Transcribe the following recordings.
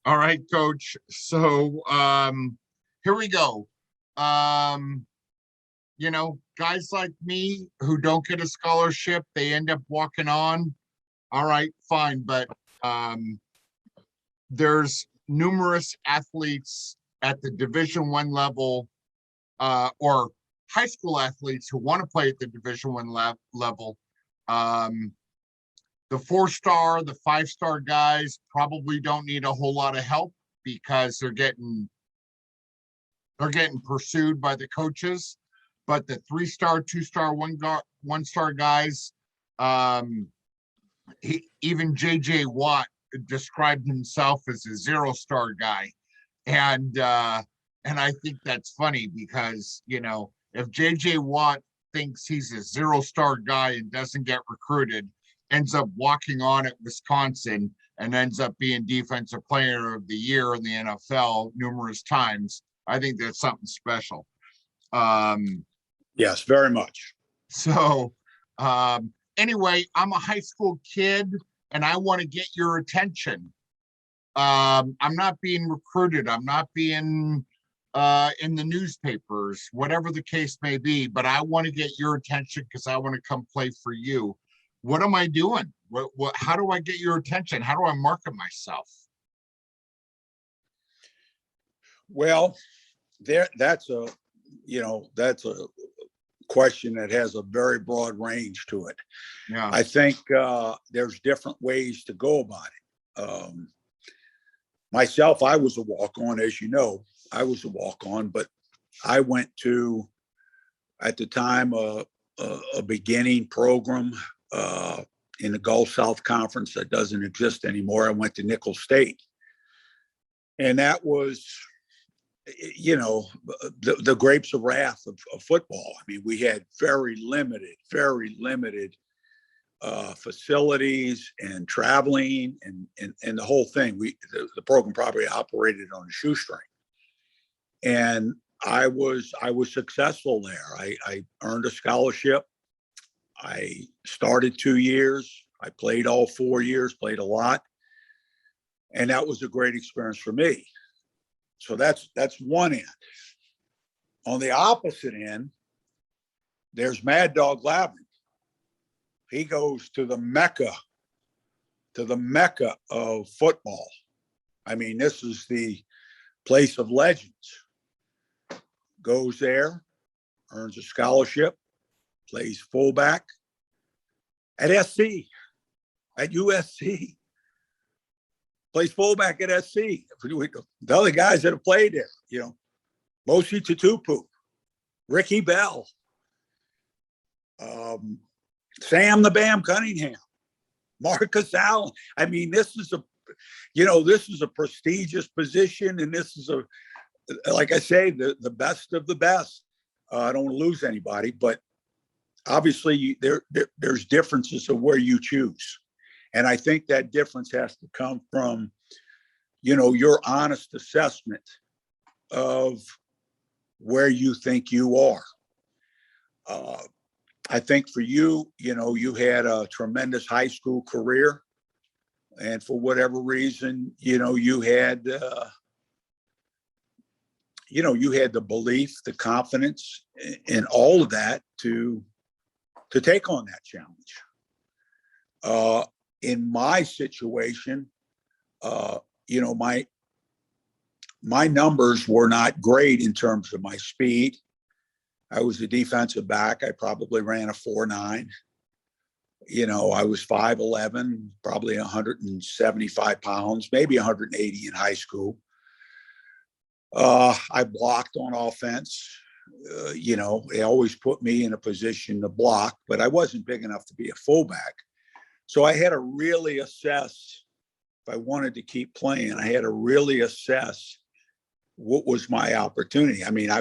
All right, coach. So here we go. Um, guys like me who don't get a scholarship, they end up walking on. All right, fine, but um there's numerous athletes at the Division 1 level, or high school athletes who want to play at the Division 1 level. Um, the 4-star, the 5-star guys probably don't need a whole lot of help because they're getting pursued by the coaches. But the 3-star, 2-star, 1-star guys, um, even JJ Watt described himself as a 0-star guy. And I think that's funny because, if JJ Watt thinks he's a 0-star guy and doesn't get recruited, ends up walking on at Wisconsin and ends up being defensive player of the year in the NFL numerous times, I think that's something special. Yes, very much. So anyway, I'm a high school kid and I want to get your attention. I'm not being recruited. I'm not being in the newspapers, whatever the case may be, but I want to get your attention because I want to come play for you. What am I doing? How do I get your attention? How do I market myself? Well, that's a question that has a very broad range to it. Yeah. I think there's different ways to go about it. Myself, I was a walk-on, as you know. I was a walk-on, but I went to, at the time, a beginning program in the Gulf South Conference that doesn't exist anymore. I went to Nicholls State. And that was, the grapes of wrath of football. I mean, we had very limited facilities and traveling and the whole thing. The program probably operated on a shoestring. And I was successful there. I earned a scholarship. I started 2 years. I played all 4 years, played a lot. And that was a great experience for me. So that's one end. On the opposite end, there's Mad Dog Glavine. He goes to the Mecca of football. I mean, this is the place of legends. Goes there, earns a scholarship, plays fullback at SC, at USC. Plays fullback at SC. The other guys that have played there, Mosi Tutupu, Ricky Bell, Sam the Bam Cunningham, Marcus Allen. I mean, this is a prestigious position, and this is like I say, the best of the best. I don't want to lose anybody, but obviously there's differences of where you choose. And I think that difference has to come from, your honest assessment of where you think you are. I think for you, you had a tremendous high school career. And for whatever reason, you had the belief, the confidence in all of that to take on that challenge. In my situation, my numbers were not great in terms of my speed. I was a defensive back. I probably ran a 4.9. I was 5'11", probably 175 pounds, maybe 180 in high school. I blocked on offense. They always put me in a position to block, but I wasn't big enough to be a fullback. So I had to really assess, if I wanted to keep playing, I had to really assess what was my opportunity. I mean,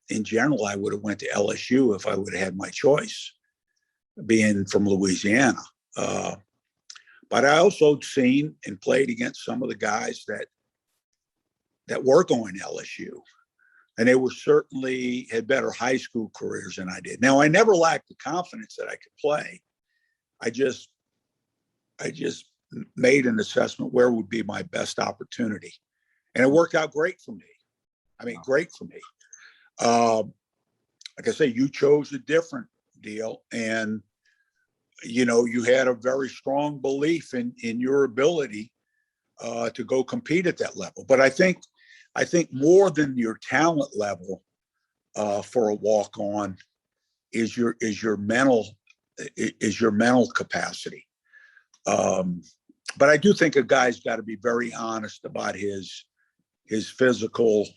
in general, I would have went to LSU if I would have had my choice, being from Louisiana. But I also seen and played against some of the guys that were going to LSU. And they were certainly had better high school careers than I did. Now, I never lacked the confidence that I could play. I just made an assessment where would be my best opportunity. And it worked out great for me. I mean, great for me. Like I say, you chose a different deal, and you had a very strong belief in your ability to go compete at that level. But I think more than your talent level for a walk-on is your mental capacity. But I do think a guy's got to be very honest about his physical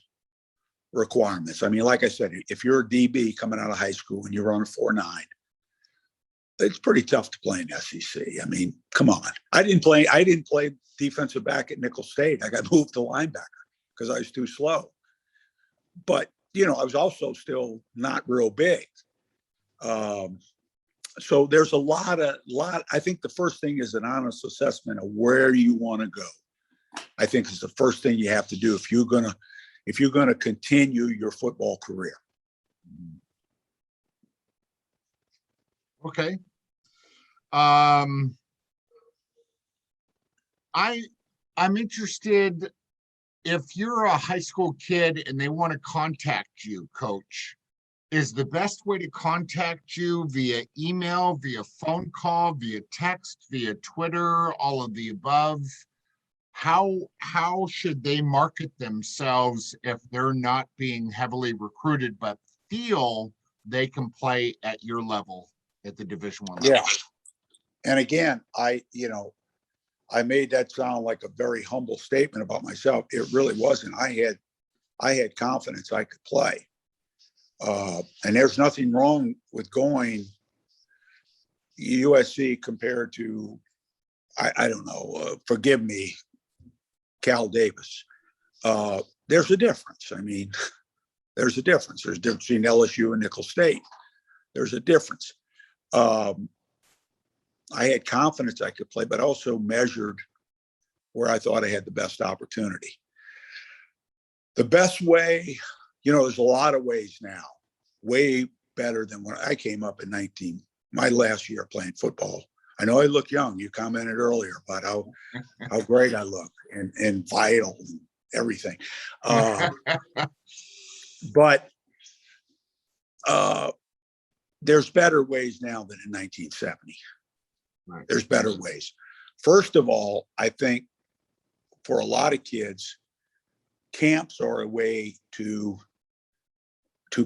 requirements. I mean, like I said, if you're a DB coming out of high school and you're on a 4.9, it's pretty tough to play in SEC. I mean, come on. I didn't play defensive back at Nicholls State. I got moved to linebacker because I was too slow. But, I was also still not real big. So there's a lot. I think the first thing is an honest assessment of where you want to go. I think it's the first thing you have to do if you're gonna continue your football career. Okay. I'm interested, if you're a high school kid and they want to contact you, Coach, is the best way to contact you via email, via phone call, via text, via Twitter, all of the above? How should they market themselves if they're not being heavily recruited, but feel they can play at your level at the Division I level? Yeah. And again, I made that sound like a very humble statement about myself. It really wasn't. I had confidence I could play. And there's nothing wrong with going USC compared to, I don't know, forgive me, Cal Davis. There's a difference. I mean, there's a difference. There's a difference between LSU and Nicholls State. There's a difference. I had confidence I could play, but also measured where I thought I had the best opportunity. The best way, there's a lot of ways now, way better than when I came up in my last year playing football. I know I look young. You commented earlier about how great I look and vital and everything. But there's better ways now than in 1970. Right. There's better ways. First of all, I think for a lot of kids, camps are a way to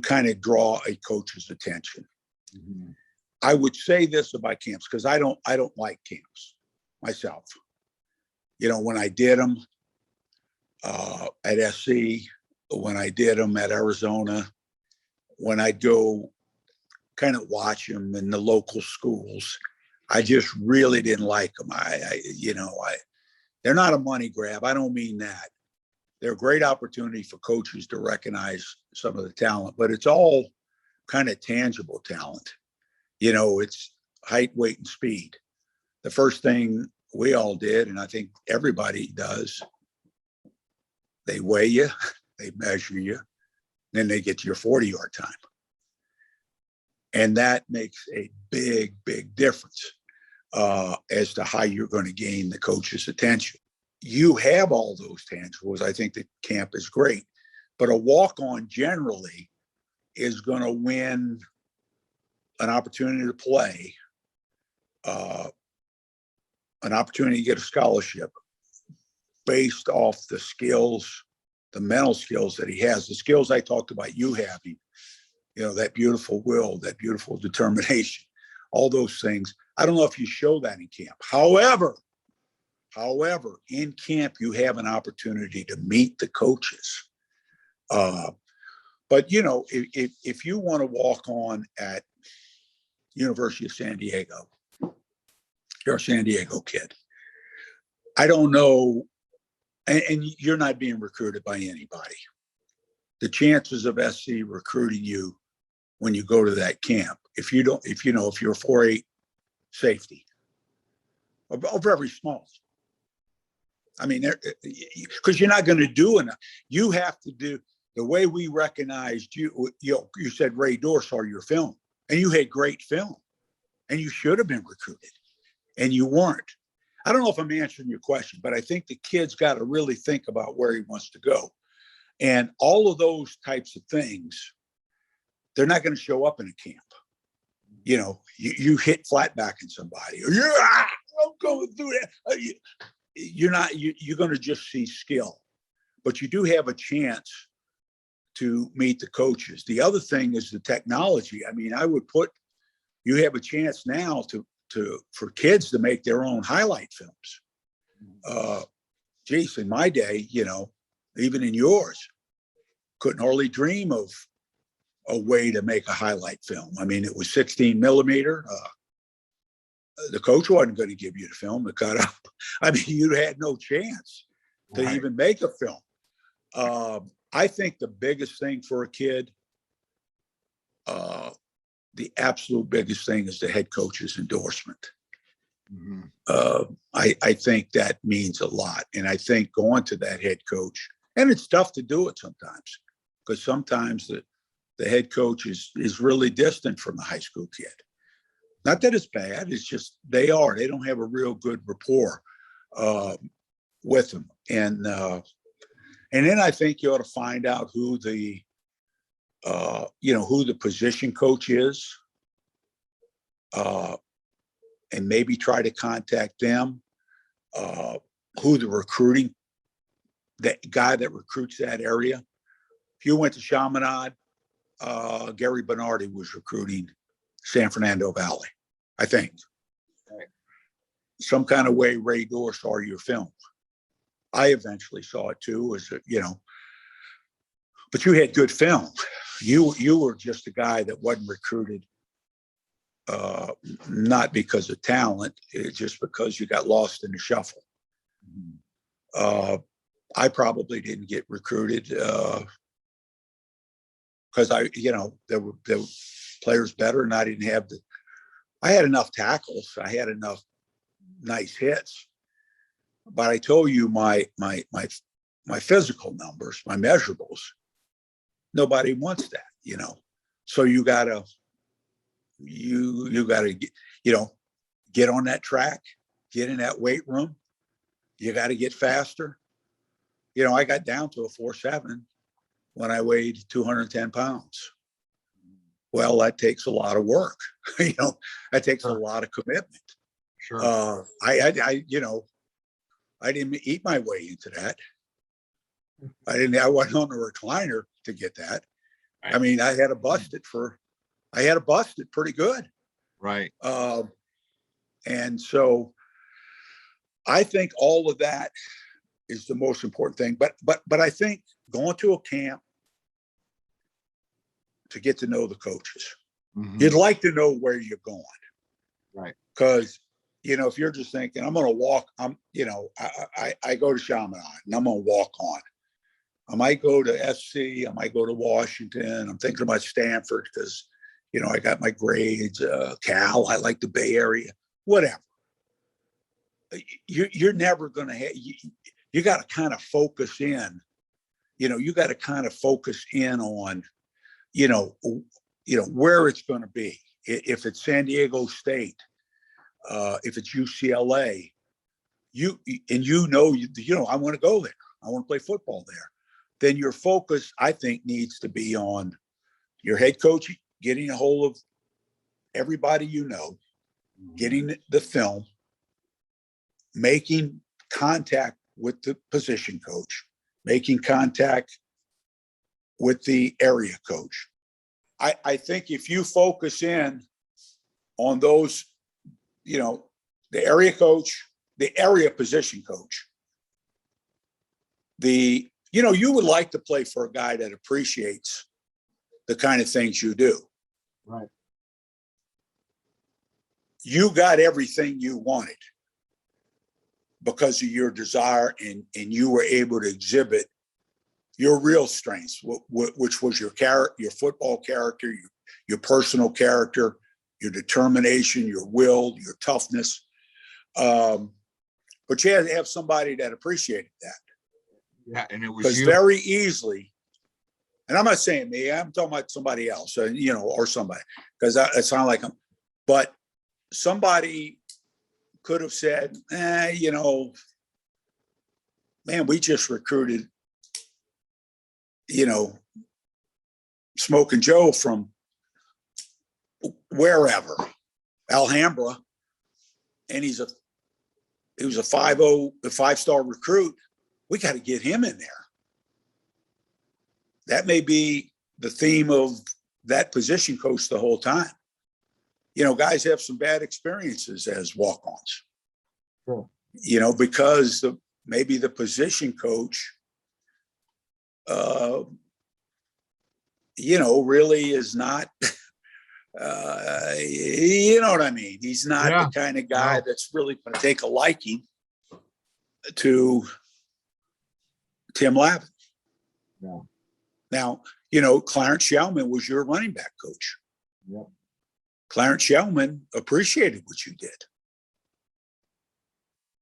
kind of draw a coach's attention. Mm-hmm. I would say this about camps because I don't like camps myself. When I did them at SC, when I did them at Arizona, when I go kind of watch them in the local schools, I just really didn't like them. They're not a money grab. I don't mean that. They're a great opportunity for coaches to recognize some of the talent, but it's all kind of tangible talent. It's height, weight, and speed. The first thing we all did, and I think everybody does, they weigh you, they measure you, then they get to your 40-yard time. And that makes a big, big difference as to how you're going to gain the coach's attention. You have all those tangibles. I think the camp is great, but a walk-on generally is going to win an opportunity to play, an opportunity to get a scholarship based off the skills, the mental skills that he has, the skills I talked about you having, that beautiful will, that beautiful determination, all those things. I don't know if you show that in camp. However, in camp, you have an opportunity to meet the coaches. But, if you want to walk on at University of San Diego, you're a San Diego kid. I don't know, and you're not being recruited by anybody. The chances of SC recruiting you when you go to that camp, if you're a 4.8 safety, are very small. I mean, because you're not going to do enough. You have to do the way we recognized you. You said Ray Dorr saw your film, and you had great film, and you should have been recruited, and you weren't. I don't know if I'm answering your question, but I think the kid's got to really think about where he wants to go. And all of those types of things, they're not going to show up in a camp. You know, you hit flat backing somebody, or I'm going through that. You're going to just see skill, but you do have a chance to meet the coaches. The other thing is the technology. I mean, you have a chance now for kids to make their own highlight films. Geez, in my day, you know, even in yours, couldn't hardly dream of a way to make a highlight film. I mean, it was 16 millimeter. The coach wasn't going to give you the film to cut up. I mean, you had no chance to even make a film. I think the biggest thing for a kid, the absolute biggest thing is the head coach's endorsement. I think that means a lot. And I think going to that head coach, and it's tough to do it sometimes, because sometimes the head coach is really distant from the high school kid. Not that it's bad, it's just they don't have a real good rapport with them. And then I think you ought to find out who the position coach is, and maybe try to contact them, who the recruiting, that guy that recruits that area. If you went to Chaminade, Gary Bernardi was recruiting San Fernando Valley, I think. Right. Some kind of way Ray Dorr saw your film. I eventually saw it too, but you had good film. You were just a guy that wasn't recruited, not because of talent, just because you got lost in the shuffle. I probably didn't get recruited because there were players better, and I had enough tackles. I had enough nice hits, but I told you my physical numbers, my measurables, nobody wants that, so you gotta get on that track, get in that weight room. You got to get faster. I got down to a 4.7 when I weighed 210 pounds. Well, that takes a lot of work. That takes a lot of commitment. Sure. I didn't eat my way into that. I wasn't on the recliner to get that. Right. I mean, I had to bust it pretty good. Right. And so I think all of that is the most important thing. But I think going to a camp to get to know the coaches, you'd like to know where you're going. Right. Because, if you're just thinking, I'm going to walk, I go to Chaminade and I'm going to walk on. I might go to SC, I might go to Washington. I'm thinking about Stanford because, I got my grades, Cal, I like the Bay Area, whatever. You're never going to have, you got to kind of focus in, you got to kind of focus in on, where it's going to be. If it's San Diego State, if it's UCLA, I want to go there. I want to play football there. Then your focus, I think, needs to be on your head coach, getting a hold of everybody, getting the film, making contact with the position coach, making contact with the area coach. I think if you focus in on those, the area coach, the area position coach, you would like to play for a guy that appreciates the kind of things you do. Right. You got everything you wanted because of your desire, and you were able to exhibit your real strengths, which was your football character, your personal character, your determination, your will, your toughness. But you had to have somebody that appreciated that. Yeah, and it was because very easily, and I'm not saying me, I'm talking about somebody else, or somebody, because it sounds like but somebody could have said, man, we just recruited, Smoking Joe from wherever, Alhambra, and he was a 5-star recruit. We got to get him in there. That may be the theme of that position coach the whole time. Guys have some bad experiences as walk-ons. Sure. Because maybe the position coach, really is not, you know what I mean? He's not the kind of guy that's really going to take a liking to Tim Lavin. Yeah. Now, Clarence Shellman was your running back coach. Yeah. Clarence Shellman appreciated what you did.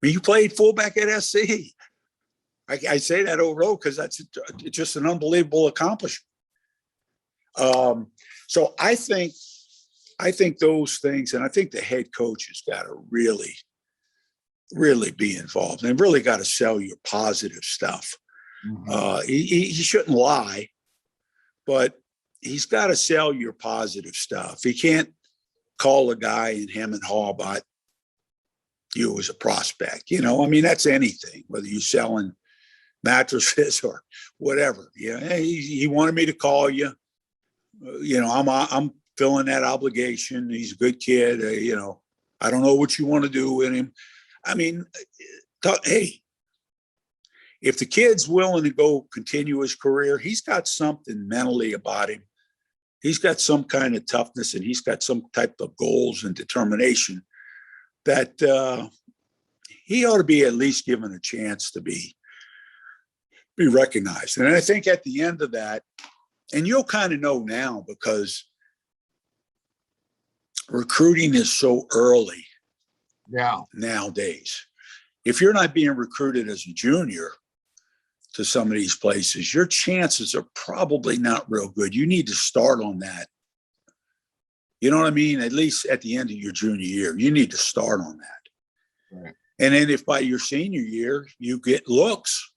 I mean, you played fullback at SC. I say that overall because that's just an unbelievable accomplishment. So I think those things, and I think the head coach has got to really, really be involved and really got to sell your positive stuff. Mm-hmm. He shouldn't lie, but he's got to sell your positive stuff. He can't call a guy in him and haw about you as a prospect. That's anything, whether you're selling mattresses or whatever. He wanted me to call you. I'm filling that obligation. He's a good kid. I don't know what you want to do with him. I mean, hey, if the kid's willing to go continue his career, he's got something mentally about him. He's got some kind of toughness, and he's got some type of goals and determination that he ought to be at least given a chance to be recognized. And I think at the end of that, and you'll kind of know now because recruiting is so early nowadays. If you're not being recruited as a junior to some of these places, your chances are probably not real good. You need to start on that. You know what I mean? At least at the end of your junior year, you need to start on that. Right. And then if by your senior year you get looks,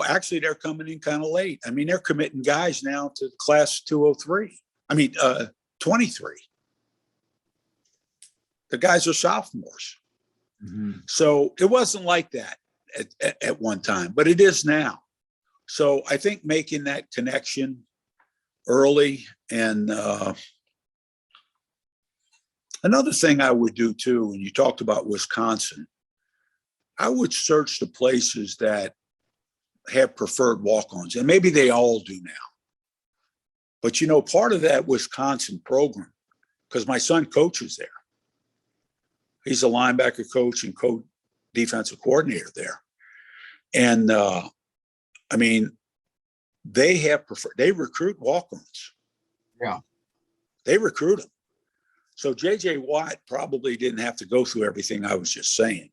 actually they're coming in kind of late. I mean, they're committing guys now to class 203. 23. The guys are sophomores. Mm-hmm. So it wasn't like that at one time, but it is now. So I think making that connection early, and another thing I would do too, when you talked about Wisconsin, I would search the places that have preferred walk-ons, and maybe they all do now. But part of that Wisconsin program, because my son coaches there. He's a linebacker coach and defensive coordinator there. And they recruit walk-ons. Yeah. They recruit them. So JJ Watt probably didn't have to go through everything I was just saying.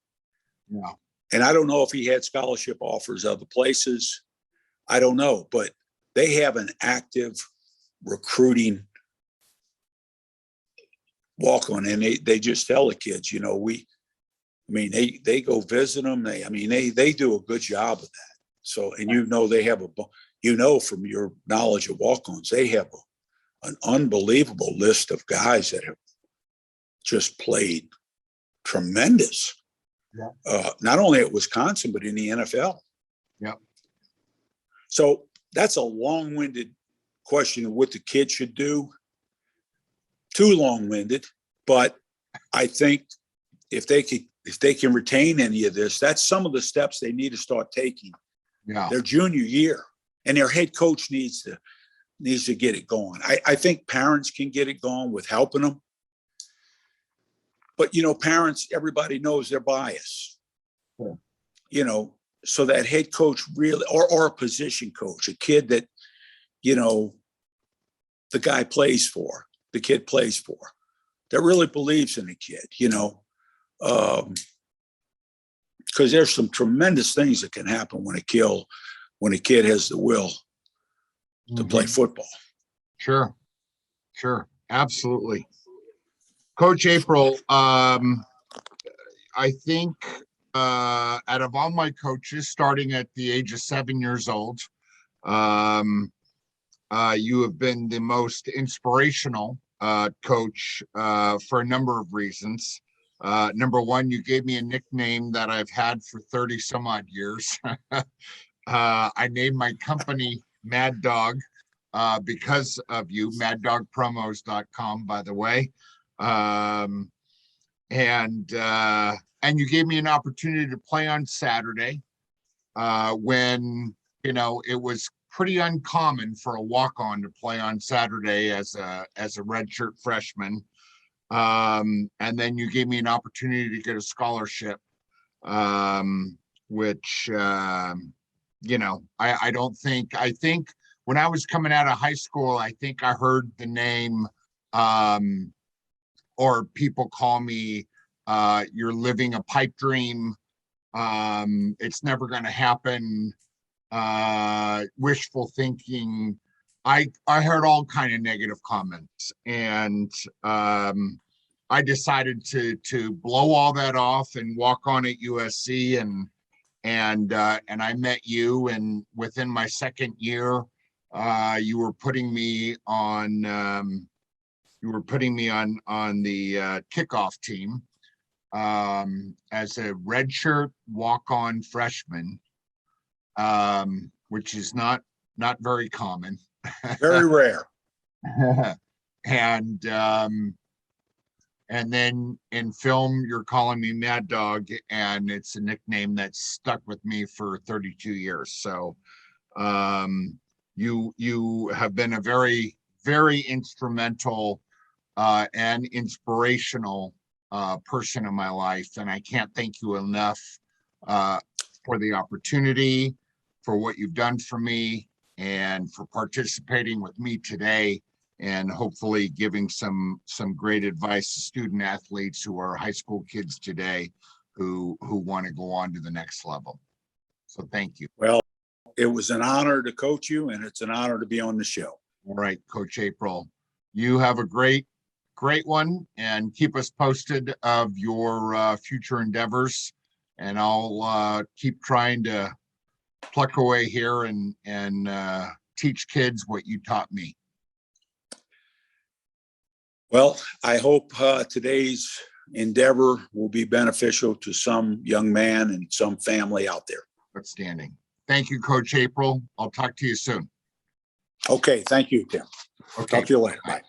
Yeah. And I don't know if he had scholarship offers other places. I don't know, but they have an active recruiting walk-on, and they just tell the kids, they go visit them. They do a good job of that. So, and they have from your knowledge of walk-ons, they have an unbelievable list of guys that have just played tremendous. Yeah. Not only at Wisconsin, but in the NFL. Yeah. So that's a long-winded question of what the kid should do. Too long-winded, but I think if they can retain any of this, that's some of the steps they need to start taking. Yeah. Their junior year, and their head coach needs to get it going. I think parents can get it going with helping them. But, parents, everybody knows their bias. Sure. So that head coach really, or a position coach, a kid that, the guy plays for, the kid plays for, that really believes in the kid, because there's some tremendous things that can happen when a kid has the will to play football. Sure. Absolutely. Coach April, I think out of all my coaches, starting at the age of 7 years old, you have been the most inspirational coach for a number of reasons. Number one, you gave me a nickname that I've had for 30 some odd years. I named my company Mad Dog because of you, maddogpromos.com, by the way. And you gave me an opportunity to play on Saturday when, you know, it was pretty uncommon for a walk-on to play on Saturday as a redshirt freshman. And then you gave me an opportunity to get a scholarship, which, you know, I think when I was coming out of high school, I think I heard the name, or people call me, you're living a pipe dream. It's never going to happen. Wishful thinking. I heard all kind of negative comments, and I decided to blow all that off and walk on at USC, and I met you, and within my second year, you were putting me on the kickoff team as a redshirt walk-on freshman, which is not very common. Very rare. And then in film, you're calling me Mad Dog, and it's a nickname that's stuck with me for 32 years. So you have been a very, very instrumental and inspirational person in my life, and I can't thank you enough for the opportunity, for what you've done for me, and for participating with me today, and hopefully giving some great advice to student athletes who are high school kids today who want to go on to the next level. So thank you. Well, it was an honor to coach you, and it's an honor to be on the show. All right, Coach April, you have a great one, and keep us posted of your future endeavors, and I'll keep trying to pluck away here and teach kids what you taught me. Well, I hope today's endeavor will be beneficial to some young man and some family out there. Outstanding. Thank you, Coach April. I'll talk to you soon. Okay, thank you, Tim. Okay. Talk to you later. Bye.